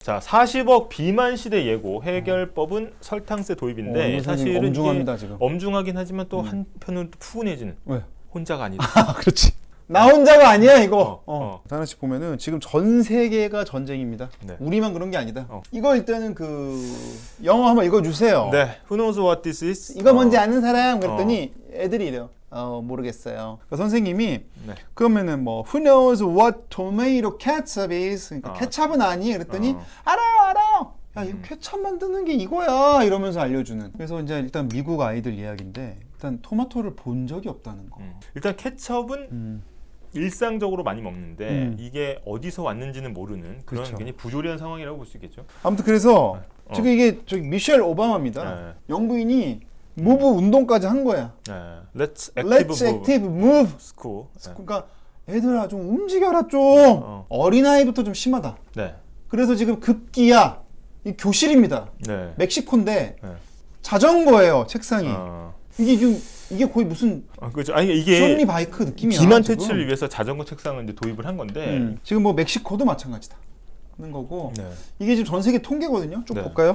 자, 40억 비만 시대 예고 해결법은 설탕세 도입인데 사실은 엄중합니다, 지금. 엄중하긴 하지만 또 한편으로 또 푸근해지는. 왜? 혼자가 아니다. 그렇지. 나 혼자가 아니야 이거. 하나씩 보면은 지금 전 세계가 전쟁입니다. 네. 우리만 그런 게 아니다. 이거 일단은 영어 한번 읽어주세요. 네. Who knows what this is? 이거 뭔지 아는 사람? 그랬더니 애들이 이래요. 모르겠어요. 그러니까 선생님이 그러면은 뭐 Who knows what tomato ketchup is? 그러니까 케찹은 아니? 그랬더니 알아요. 야, 이거 케찹 만드는 게 이거야 이러면서 알려주는. 그래서 이제 일단 미국 아이들 이야기인데 일단 토마토를 본 적이 없다는 거. 일단 케첩은 일상적으로 많이 먹는데 이게 어디서 왔는지는 모르는 그런 굉장히 부조리한 상황이라고 볼 수 있겠죠. 아무튼 그래서 지금 이게 저기 미셸 오바마입니다. 영부인이 무브 운동까지 한 거야. Let's active move school. 그러니까 애들아 좀 움직여라 좀. 어린아이부터 좀 심하다. 네. 그래서 지금 급기야 이 교실입니다. 네. 멕시코인데 자전거예요 책상이. 이게 거의 무슨 그렇죠. 아니 이게 쇼니 바이크 느낌이야. 비만 퇴치를 위해서 자전거 책상을 이제 도입을 한 건데 지금 뭐 멕시코도 마찬가지다. 하는 거고 이게 지금 전 세계 통계거든요. 쭉 볼까요?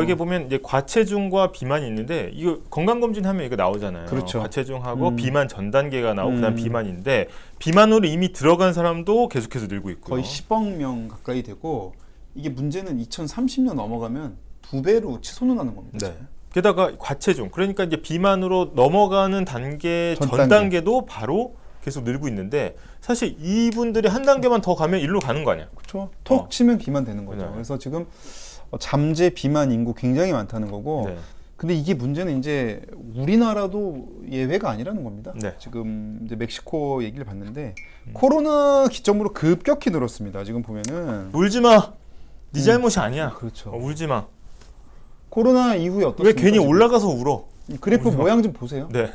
이게 보면 이제 과체중과 비만이 있는데 이거 건강검진하면 이거 나오잖아요. 그렇죠. 과체중하고 비만 전 단계가 나오고 그다음 비만인데 비만으로 이미 들어간 사람도 계속해서 늘고 있고요. 거의 10억 명 가까이 되고 이게 문제는 2030년 넘어가면 2배로 치솟는 하는 겁니다. 네. 게다가 과체중 그러니까 이제 비만으로 넘어가는 단계 전 단계도 바로 계속 늘고 있는데 사실 이분들이 한 단계만 더 가면 일로 가는 거 아니야? 그렇죠. 톡 치면 비만 되는 거죠. 그래서 지금 잠재 비만 인구 굉장히 많다는 거고. 근데 이게 문제는 이제 우리나라도 예외가 아니라는 겁니다. 지금 이제 멕시코 얘기를 봤는데 코로나 기점으로 급격히 늘었습니다. 지금 보면은 울지 마. 네 잘못이 아니야. 그렇죠. 울지 마. 코로나 이후에 어떻습니까? 왜 괜히 올라가서 울어? 그래프 모양 좀 보세요. 네.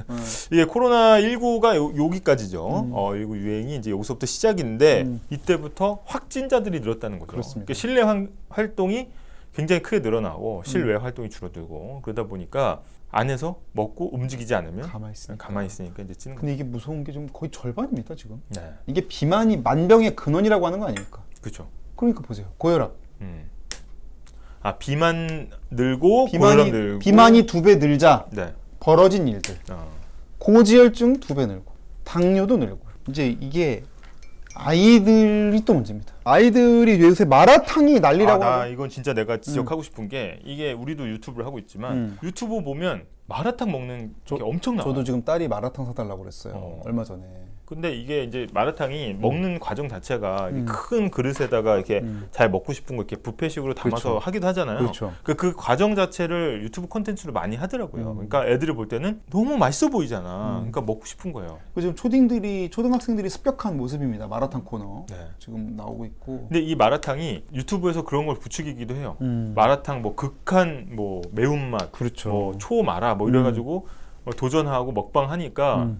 이게 코로나19가 여기까지죠. 그리고 유행이 이제 여기서부터 시작인데 이때부터 확진자들이 늘었다는 거죠. 그렇습니다. 그러니까 실내 활동이 굉장히 크게 늘어나고 실외 활동이 줄어들고 그러다 보니까 안에서 먹고 움직이지 않으면 가만히 있으니까 이제 찌는 거죠. 근데 이게 무서운 게 좀 거의 절반입니다, 지금. 네. 이게 비만이 만병의 근원이라고 하는 거 아닙니까? 그렇죠. 그러니까 보세요. 고혈압. 비만 늘고 고혈압 늘고 비만이 2배 늘자 네. 벌어진 일들. 고지혈증 2배 늘고 당뇨도 늘고. 이제 이게 아이들이 또 문제입니다. 아이들이 요새 마라탕이 난리라고 하죠. 이건 진짜 내가 지적하고 싶은 게 이게 우리도 유튜브를 하고 있지만 유튜브 보면 마라탕 먹는 게 엄청 나와요. 저도 지금 딸이 마라탕 사달라고 그랬어요. 얼마 전에. 근데 이게 이제 마라탕이 먹는 과정 자체가 큰 그릇에다가 이렇게 잘 먹고 싶은 거 이렇게 뷔페식으로 담아서 하기도 하잖아요. 그렇죠. 그 과정 자체를 유튜브 콘텐츠로 많이 하더라고요. 그러니까 애들이 볼 때는 너무 맛있어 보이잖아. 그러니까 먹고 싶은 거예요. 지금 초등학생들이 습격한 모습입니다. 마라탕 코너 지금 나오고 있고. 근데 이 마라탕이 유튜브에서 그런 걸 부추기기도 해요. 마라탕 뭐 극한 뭐 매운맛, 그렇죠. 뭐 초마라 뭐 이래가지고 도전하고 먹방 하니까.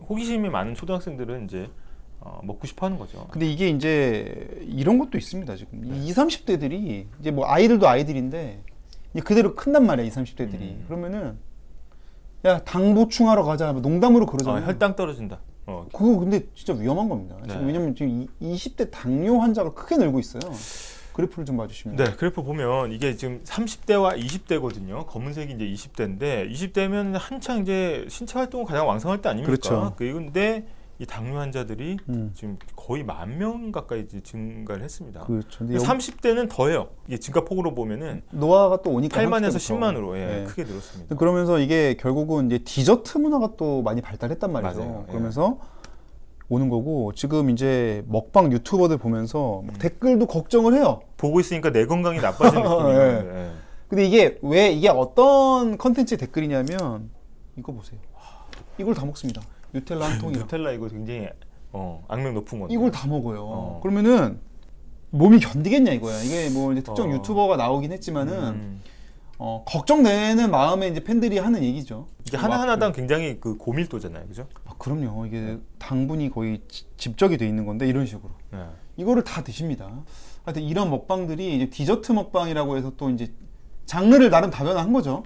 호기심이 많은 초등학생들은 이제 먹고 싶어 하는 거죠. 근데 이게 이제 이런 것도 있습니다. 지금 20, 30대들이 이제 뭐 아이들도 아이들인데 이제 그대로 큰단 말이야. 20, 30대들이. 그러면은 야, 당 보충하러 가자. 농담으로 그러잖아요. 혈당 떨어진다. 그거 근데 진짜 위험한 겁니다. 지금 왜냐면 지금 20대 당뇨 환자가 크게 늘고 있어요. 그래프를 좀 봐주시면. 네, 그래프 보면 이게 지금 30대와 20대거든요. 검은색이 이제 20대인데 20대면 한창 이제 신체 활동을 가장 왕성할 때 아닙니까? 그렇죠. 그런데 이 당뇨 환자들이 지금 거의 10,000명 가까이 증가를 했습니다. 그렇죠. 30대는 더해요. 이게 증가폭으로 보면은 노화가 또 오니까 8만에서 10만으로 크게 늘었습니다. 그러면서 이게 결국은 이제 디저트 문화가 또 많이 발달했단 말이죠. 맞아요. 그러면서 오는 거고 지금 이제 먹방 유튜버들 보면서 댓글도 걱정을 해요. 보고 있으니까 내 건강이 나빠지는 느낌이에요. 근데 이게 어떤 컨텐츠 댓글이냐면 이거 보세요. 이걸 다 먹습니다. 누텔라 한 통이랑. 누텔라 이거 굉장히 악명 높은 건데. 이걸 다 먹어요. 그러면은 몸이 견디겠냐 이거야. 이게 뭐 이제 특정 유튜버가 나오긴 했지만은 걱정되는 마음에 이제 팬들이 하는 얘기죠. 이게 하나하나당 굉장히 그 고밀도잖아요, 그죠? 그럼요. 이게 당분이 거의 집적이 돼 있는 건데 이런 식으로 이거를 다 드십니다. 하여튼 이런 먹방들이 이제 디저트 먹방이라고 해서 또 이제 장르를 나름 다변화한 거죠.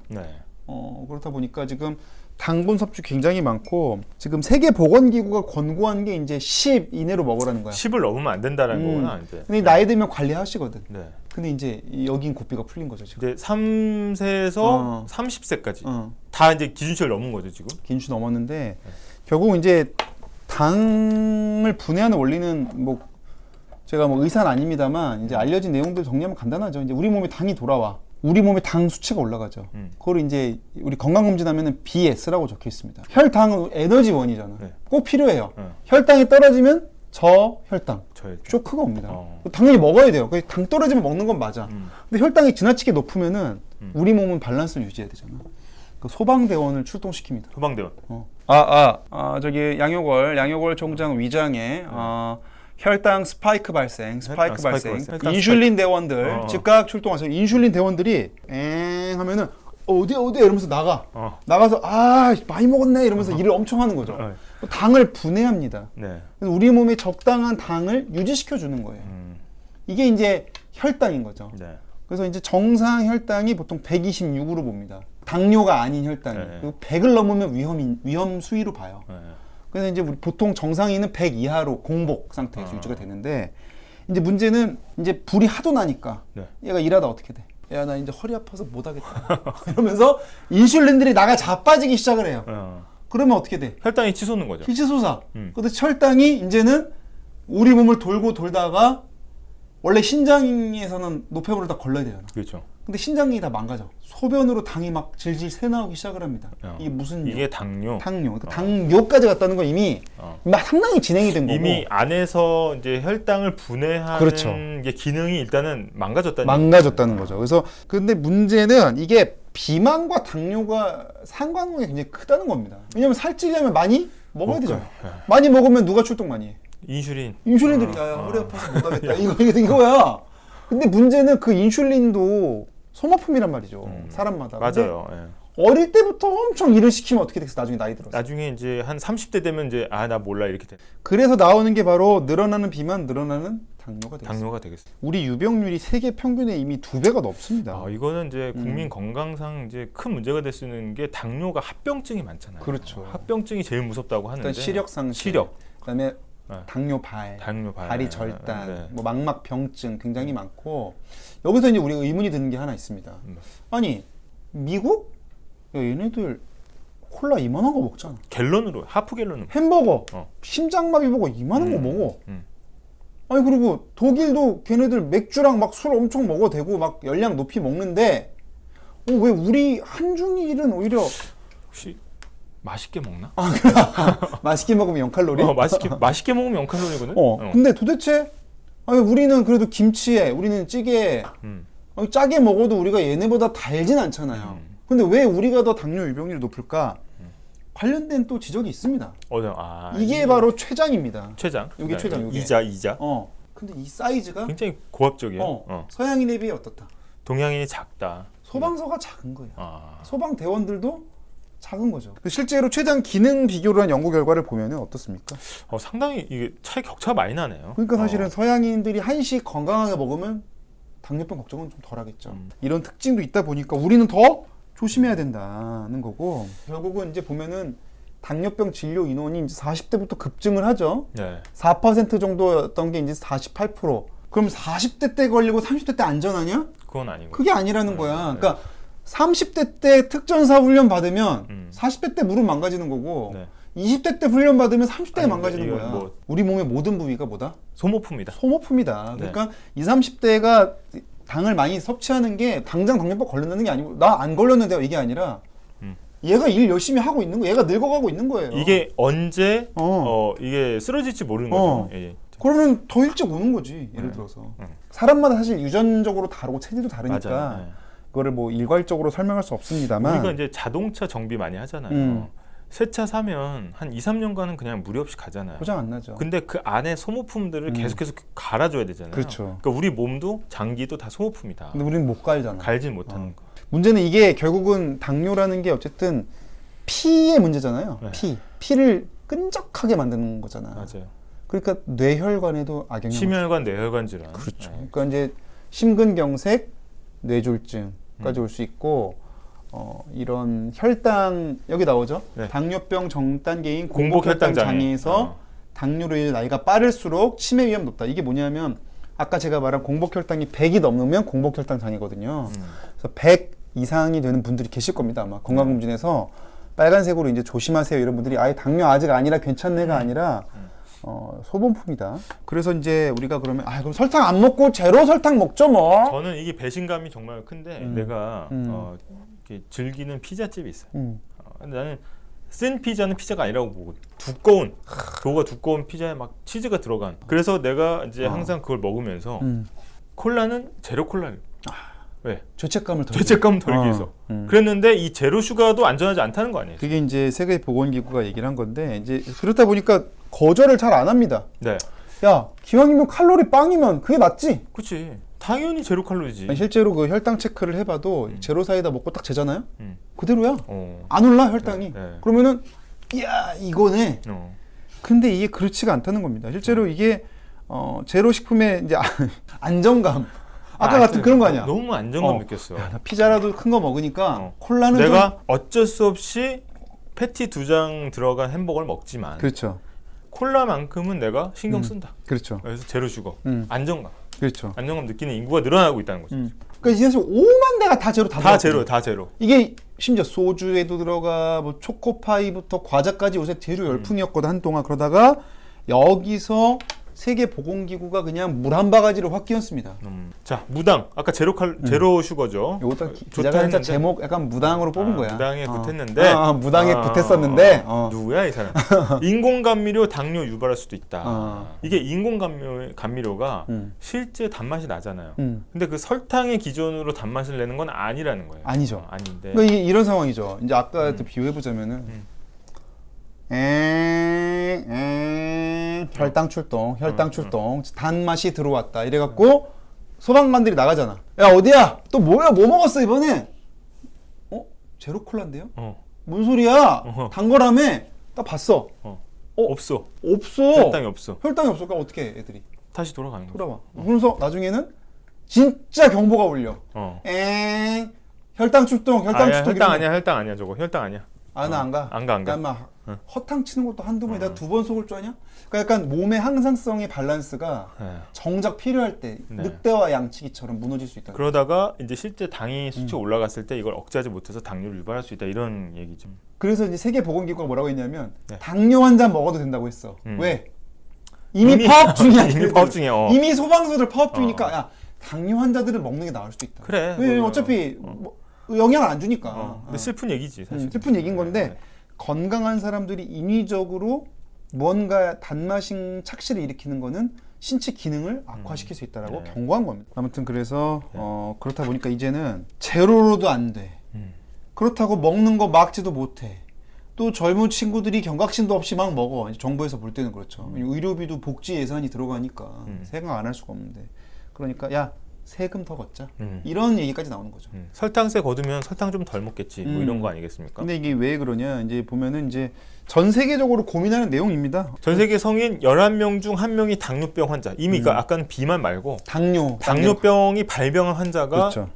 그렇다 보니까 지금 당분 섭취 굉장히 많고 지금 세계보건기구가 권고한 게 이제 10 이내로 먹으라는 거야. 10을 넘으면 안 된다는 거구나. 이제. 근데 나이 들면 관리하시거든. 근데 이제 여긴 고삐가 풀린 거죠 지금. 이제 3세에서 30세까지 다 이제 기준치를 넘은 거죠 지금. 기준치 넘었는데 결국 이제 당을 분해하는 원리는 뭐 제가 뭐 의사는 아닙니다만 이제 알려진 내용들 정리하면 간단하죠. 이제 우리 몸에 당이 돌아와. 우리 몸의 당 수치가 올라가죠. 그걸 이제 우리 건강검진하면은 BS라고 적혀 있습니다. 혈당은 에너지원이잖아. 네. 꼭 필요해요. 혈당이 떨어지면 저혈당, 쇼크가 옵니다. 당연히 먹어야 돼요. 당 떨어지면 먹는 건 맞아. 근데 혈당이 지나치게 높으면은 우리 몸은 밸런스를 유지해야 되잖아. 그 소방대원을 출동시킵니다. 소방대원. 저기 양효걸 총장 위장에 혈당 스파이크 발생, 인슐린 대원들 즉각 출동하세요. 인슐린 대원들이 엥 하면은 어디 이러면서 나가서 많이 먹었네 이러면서 일을 엄청 하는 거죠. 당을 분해합니다. 네. 그래서 우리 몸에 적당한 당을 유지시켜 주는 거예요. 이게 이제 혈당인 거죠. 네. 그래서 이제 정상 혈당이 보통 126으로 봅니다. 당뇨가 아닌 혈당이. 네. 그리고 100을 넘으면 위험 수위로 봐요. 네. 그래서 이제 우리 보통 정상인은 100 이하로 공복 상태에서 유지가 되는데 이제 문제는 이제 불이 하도 나니까 얘가 일하다 어떻게 돼? 야, 나 이제 허리 아파서 못 하겠다. 이러면서 인슐린들이 나가 자빠지기 시작을 해요. 그러면 어떻게 돼? 혈당이 치솟는 거죠. 치솟아. 근데 혈당이 이제는 우리 몸을 돌고 돌다가 원래 신장에서는 노폐물을 다 걸러야 되잖아. 그렇죠. 근데 신장이 다 망가져. 소변으로 당이 막 질질 새나오기 시작을 합니다. 이게 무슨 이게 당뇨. 그러니까 당뇨까지 갔다는 건 이미 상당히 진행이 된 거고. 이미 안에서 이제 혈당을 분해하는 그렇죠. 게 기능이 일단은 망가졌다는 거죠. 그래서 근데 문제는 이게 비만과 당뇨가 상관관계가 굉장히 크다는 겁니다. 왜냐면 살찌려면 많이 먹어야 되잖아. 많이 먹으면 누가 출동 많이 해? 인슐린들이 야 허리 아파서 못 하겠다. 이거야. 근데 문제는 그 인슐린도 소모품이란 말이죠. 사람마다. 맞아요. 어릴 때부터 엄청 일을 시키면 어떻게 되겠어? 나중에 나이 들어서. 나중에 이제 한 30대 되면 이제 나 몰라 이렇게 돼. 그래서 나오는 게 바로 늘어나는 비만, 늘어나는 당뇨가 되겠습니다. 우리 유병률이 세계 평균의 이미 2배가 넘습니다. 이거는 이제 국민 건강상 이제 큰 문제가 될 수 있는 게 당뇨가 합병증이 많잖아요. 그렇죠. 합병증이 제일 무섭다고 하는데. 일단 시력 상실, 그다음에 당뇨발, 다리 절단, 뭐 망막병증 굉장히 많고 여기서 이제 우리가 의문이 드는 게 하나 있습니다. 아니 미국? 야, 얘네들 콜라 이만한 거 먹잖아. 갤런으로 하프 갤런으로. 햄버거, 심장마비 먹어 이만한 거 먹어. 아니 그리고 독일도 걔네들 맥주랑 막 술 엄청 먹어도 되고 막 열량 높이 먹는데 왜 우리 한중일은 오히려 혹시 맛있게 먹나? 맛있게 먹으면 0칼로리? 맛있게 먹으면 0칼로리거든? 근데 도대체 우리는 그래도 김치에 우리는 찌개에 짜게 먹어도 우리가 얘네보다 달진 않잖아요. 근데 왜 우리가 더 당뇨 유병률이 높을까? 관련된 또 지적이 있습니다. 이게 바로 췌장입니다. 이게 췌장. 이자. 근데 이 사이즈가 굉장히 고압적이에요. 서양인에 비해 어떻다? 동양인이 작다. 소방서가 작은 거예요. 소방대원들도 작은 거죠. 실제로 췌장 기능 비교를 한 연구 결과를 보면은 어떻습니까? 상당히 이게 차이 격차가 많이 나네요. 그러니까 사실은 서양인들이 한식 건강하게 먹으면 당뇨병 걱정은 좀 덜하겠죠. 이런 특징도 있다 보니까 우리는 더 조심해야 된다는 거고 결국은 이제 보면은 당뇨병 진료 인원이 이제 40대부터 급증을 하죠. 4% 정도였던 게 이제 48%. 그럼 40대 때 걸리고 30대 때 안전하냐? 그건 아니고. 그게 아니라는 거야. 그러니까 30대 때 특전사 훈련 받으면 40대 때 무릎 망가지는 거고 20대 때 훈련 받으면 30대에 망가지는 거야. 우리 몸의 모든 부위가 뭐다? 소모품이다. 그러니까 20, 30대가 당을 많이 섭취하는 게 당장 당뇨병 걸린다는 게 아니고 나 안 걸렸는데요 이게 아니라 얘가 일 열심히 하고 있는 거, 얘가 늙어가고 있는 거예요. 이게 언제 이게 쓰러질지 모르는 거죠. 그러면 더 일찍 오는 거지. 예를 들어서 사람마다 사실 유전적으로 다르고 체질도 다르니까 그거를 뭐 일괄적으로 설명할 수 없습니다만 우리가 이제 자동차 정비 많이 하잖아요. 새 차 사면 한 2, 3년간은 그냥 무리 없이 가잖아요. 고장 안 나죠. 근데 그 안에 소모품들을 계속해서 갈아줘야 되잖아요. 그렇죠. 그러니까 우리 몸도 장기도 다 소모품이다. 근데 우리는 못 갈잖아. 갈진 못하는 거. 문제는 이게 결국은 당뇨라는 게 어쨌든 피의 문제잖아요. 피를 끈적하게 만드는 거잖아. 맞아요. 그러니까 뇌혈관에도 악영향. 심혈관, 뇌혈관 질환. 그렇죠. 그러니까 이제 심근경색, 뇌졸중까지 올 수 있고. 이런 혈당 여기 나오죠. 당뇨병 전 단계인 공복혈당 장애에서 당뇨로 인해 나이가 빠를수록 치매 위험 높다. 이게 뭐냐면 아까 제가 말한 공복혈당이 100이 넘으면 공복혈당장이거든요. 그래서 100 이상이 되는 분들이 계실 겁니다. 아마 건강검진에서 빨간색으로 이제 조심하세요 이런 분들이 아예 당뇨 아직 아니라 괜찮네가 아니라 소범품이다. 그래서 이제 우리가 그러면 그럼 설탕 안 먹고 제로 설탕 먹죠 뭐. 저는 이게 배신감이 정말 큰데 내가 이렇게 즐기는 피자집이 있어요. 근데 나는 쓴 피자는 피자가 아니라고 보고 두꺼운 도가 두꺼운 피자에 막 치즈가 들어간. 그래서 내가 이제 항상 그걸 먹으면서 콜라는 제로 콜라를. 왜? 죄책감을 덜기 위해서. 그랬는데 이 제로 슈가도 안전하지 않다는 거 아니에요? 그게 이제 세계보건기구가 얘기를 한 건데 이제 그렇다 보니까 거절을 잘 안 합니다. 네. 야 기왕이면 칼로리 빵이면 그게 낫지. 그렇지. 당연히 제로 칼로리지. 아니, 실제로 그 혈당 체크를 해봐도 제로 사이다 먹고 딱 재잖아요. 그대로야. 안 올라 혈당이. 네. 그러면은 야 이거네. 근데 이게 그렇지가 않다는 겁니다. 실제로 이게 제로 식품의 이제 안정감. 아까 같은 그런 거 아니야. 너무 안정감 느꼈어. 야, 나 피자라도 큰 거 먹으니까 콜라는 내가 어쩔 수 없이 패티 2장 들어간 햄버거를 먹지만 그렇죠. 콜라만큼은 내가 신경 쓴다. 그렇죠. 그래서 제로 슈거. 안정감. 그렇죠. 안정감 느끼는 인구가 늘어나고 있다는 거죠. 그러니까 이제 5만 대가 다 제로 다 제로. 이게 심지어 소주에도 들어가 뭐 초코파이부터 과자까지 요새 제로 열풍이었거든 한동안. 그러다가 여기서 세계보건기구가 그냥 물 한 바가지로 확 끼얹습니다. 자, 무당. 아까 제로 슈거죠. 이것도 기자가 진짜 제목 약간 무당으로 뽑은 거야. 무당에 붙었는데. 무당에 붙었었는데. 누구야 이 사람? 인공감미료 당뇨 유발할 수도 있다. 이게 인공감미료가 실제 단맛이 나잖아요. 근데 그 설탕의 기준으로 단맛을 내는 건 아니라는 거예요. 아니죠. 아닌데. 그러니까 이게 이런 상황이죠. 이제 아까 비유해보자면은 혈당 출동 단맛이 들어왔다 이래갖고 소방관들이 나가잖아. 야 어디야 또 뭐야 뭐 먹었어 이번에? 제로 콜라인데요? 뭔 소리야? 단 거라며? 딱 봤어. 없어. 혈당이 없어. 그러니까 어떻게 해 애들이? 다시 돌아가는 거야. 돌아와. 그러면서 나중에는 진짜 경보가 울려. 혈당 출동. 혈당 아니야 저거. 혈당 아니야. 나 안 가. 안 가. 그러니까 허탕 치는 것도 한두 번에 내가 2번 속을 줄 아냐? 그러니까 약간 몸의 항상성의 밸런스가 정작 필요할 때 늑대와 양치기처럼 무너질 수 있다. 그러다가 이제 실제 당이 수치가 올라갔을 때 이걸 억제하지 못해서 당뇨를 유발할 수 있다 이런 얘기죠. 그래서 이제 세계보건기구가 뭐라고 했냐면 당뇨 환자 먹어도 된다고 했어. 왜? 이미 파업 중이야. 이미 소방서들 파업 중이니까 야 당뇨 환자들은 먹는 게 나을 수도 있다. 그래. 왜 어차피 뭐 영향을 안 주니까. 근데 슬픈 얘기지 사실. 슬픈 얘기인 건데 건강한 사람들이 인위적으로 뭔가 단맛인 착시를 일으키는 거는 신체 기능을 악화시킬 수 있다라고 경고한 겁니다. 아무튼 그래서 그렇다 보니까 이제는 제로로도 안 돼. 그렇다고 먹는 거 막지도 못해. 또 젊은 친구들이 경각심도 없이 막 먹어. 이제 정부에서 볼 때는 그렇죠. 의료비도 복지 예산이 들어가니까 생각 안 할 수가 없는데. 그러니까 야 세금 더 걷자. 이런 얘기까지 나오는 거죠. 설탕세 거두면 설탕 좀 덜 먹겠지. 뭐 이런 거 아니겠습니까? 근데 이게 왜 그러냐? 이제 보면은 이제 전 세계적으로 고민하는 내용입니다. 전 세계 성인 11명 중 1명이 당뇨병 환자. 이미 아까는 비만 말고 당뇨병이 발병한 환자가 그렇죠.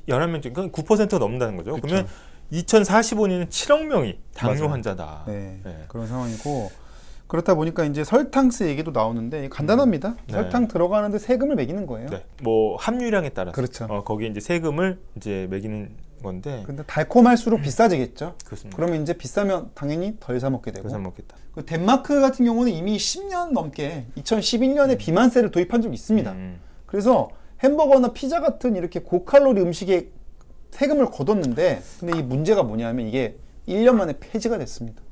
11명 중 그러니까 9%가 넘는다는 거죠. 그렇죠. 그러면 2045년에는 7억 명이 당뇨 맞아요. 환자다. 네. 그런 상황이고 그렇다 보니까 이제 설탕세 얘기도 나오는데 간단합니다. 설탕 들어가는데 세금을 매기는 거예요. 뭐 함유량에 따라서 그렇죠. 거기에 이제 세금을 이제 매기는 건데. 근데 달콤할수록 비싸지겠죠. 그렇습니다. 그러면 이제 비싸면 당연히 덜 사 먹게 되고. 덜 사 먹겠다. 그 덴마크 같은 경우는 이미 10년 넘게 2012년에 비만세를 도입한 적이 있습니다. 그래서 햄버거나 피자 같은 이렇게 고칼로리 음식에 세금을 걷었는데 근데 이 문제가 뭐냐면 이게 1년 만에 폐지가 됐습니다.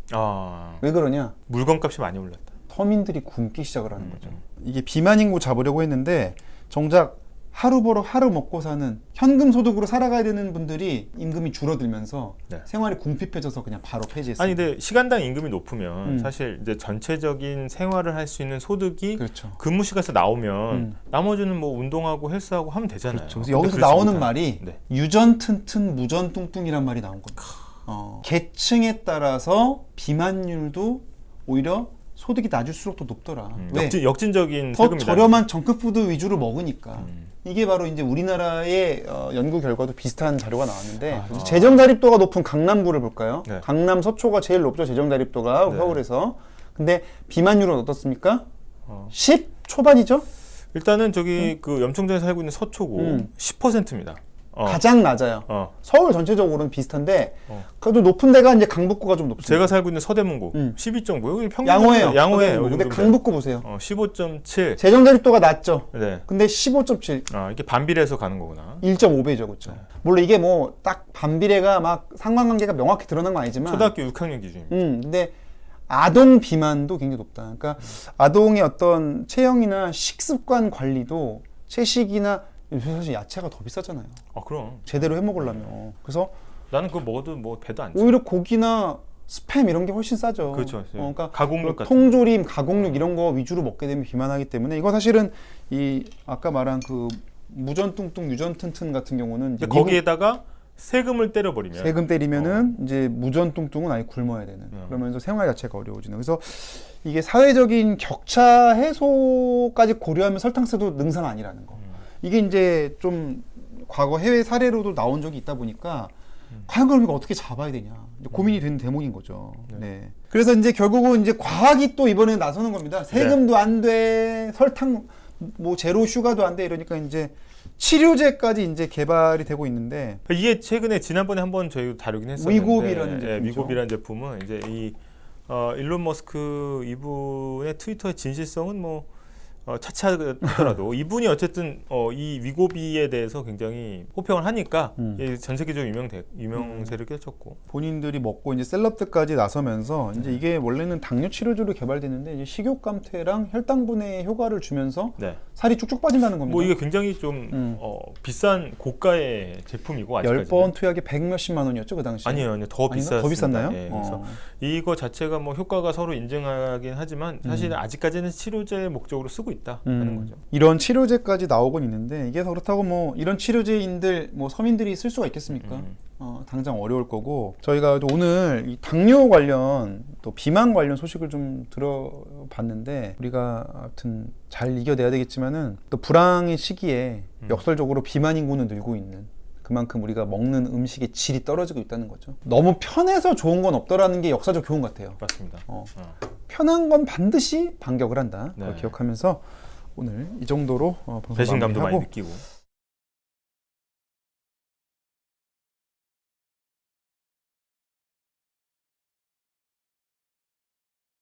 왜 그러냐? 물건값이 많이 올랐다. 서민들이 굶기 시작을 하는 거죠. 이게 비만 인구 잡으려고 했는데 정작 하루 벌어 하루 먹고 사는 현금 소득으로 살아가야 되는 분들이 임금이 줄어들면서 생활이 궁핍해져서 그냥 바로 폐지했습니다. 아니 근데 시간당 임금이 높으면 사실 이제 전체적인 생활을 할 수 있는 소득이 그렇죠. 근무 시간에서 나오면 나머지는 뭐 운동하고 헬스하고 하면 되잖아요. 그렇죠. 그래서 여기서 나오는 말이 유전 튼튼 무전 뚱뚱이란 말이 나온 겁니다. 계층에 따라서 비만율도 오히려 소득이 낮을수록 더 높더라. 왜? 역진적인 더 세금이다. 저렴한 정크푸드 위주로 먹으니까. 이게 바로 이제 우리나라의 연구 결과도 비슷한 자료가 나왔는데 재정 자립도가 높은 강남구를 볼까요? 강남 서초가 제일 높죠. 재정 자립도가 서울에서. 근데 비만율은 어떻습니까? 10 초반이죠? 일단은 저기 그 염청동에 살고 있는 서초구 10%입니다. 가장 낮아요. 서울 전체적으로는 비슷한데 그래도 높은 데가 이제 강북구가 좀 높습니다. 제가 살고 있는 서대문구 12.9. 여기 평균 양호해요. 양호해요. 근데 강북구 보세요. 15.7. 재정자립도가 낮죠. 네. 근데 15.7. 이게 반비례해서 가는 거구나. 1.5배죠, 그렇죠. 네. 물론 이게 뭐 딱 반비례가 막 상관관계가 명확히 드러난 건 아니지만 초등학교 6학년 기준입니다. 근데 아동 비만도 굉장히 높다. 그러니까 아동의 어떤 체형이나 식습관 관리도 채식이나 요새 사실 야채가 더 비싸잖아요. 그럼 제대로 해 먹으려면. 그래서 나는 그거 먹어도 뭐 배도 안 차. 오히려 고기나 스팸 이런 게 훨씬 싸죠. 그렇죠. 그러니까 가공육 같은 통조림, 가공육 이런 거 위주로 먹게 되면 비만하기 때문에 이거 사실은 이 아까 말한 그 무전 뚱뚱 유전 튼튼 같은 경우는 이제 거기에다가 세금을 때려버리면 세금 때리면은 이제 무전 뚱뚱은 아예 굶어야 되는 그러면서 생활 자체가 어려워지는. 그래서 이게 사회적인 격차 해소까지 고려하면 설탕세도 능사는 아니라는 거. 이게 이제 좀 과거 해외 사례로도 나온 적이 있다 보니까 과연 그럼 이거 어떻게 잡아야 되냐 이제 고민이 되는 대목인 거죠. 네. 그래서 이제 결국은 이제 과학이 또 이번에 나서는 겁니다. 세금도 안 돼, 설탕 뭐 제로 슈가도 안 돼 이러니까 이제 치료제까지 이제 개발이 되고 있는데 이게 최근에 지난번에 한번 저희 다루긴 했었는데 위고비라는 제품이죠. 위고비라는 제품은 이제 이 일론 머스크 이분의 트위터의 진실성은 뭐 차치하더라도 이분이 어쨌든 이 위고비에 대해서 굉장히 호평을 하니까 전 세계적으로 유명세를 끼쳤고 본인들이 먹고 이제 셀럽들까지 나서면서 이제 이게 원래는 당뇨 치료제로 개발됐는데 이제 식욕 감퇴랑 혈당 분해에 효과를 주면서 살이 쭉쭉 빠진다는 겁니다. 뭐 이게 굉장히 좀 비싼 고가의 제품이고 아직까지 10번 투약에 100몇십만 원이었죠 그 당시에? 아니요 더 비쌌습니다. 더 비쌌나요? 네, 그래서 이거 자체가 뭐 효과가 서로 인증하긴 하지만 사실 아직까지는 치료제 목적으로 쓰고 있다 하는 거죠. 이런 치료제까지 나오곤 있는데 이게 그렇다고 뭐 이런 치료제인들 뭐 서민들이 쓸 수가 있겠습니까? 당장 어려울 거고 저희가 오늘 이 당뇨 관련 또 비만 관련 소식을 좀 들어봤는데 우리가 아무튼 잘 이겨내야 되겠지만은 또 불황의 시기에 역설적으로 비만 인구는 늘고 있는 그만큼 우리가 먹는 음식의 질이 떨어지고 있다는 거죠. 너무 편해서 좋은 건 없더라는 게 역사적 교훈 같아요. 맞습니다. 편한 건 반드시 반격을 한다. 그걸 기억하면서 오늘 이 정도로 배신감도 많이 느끼고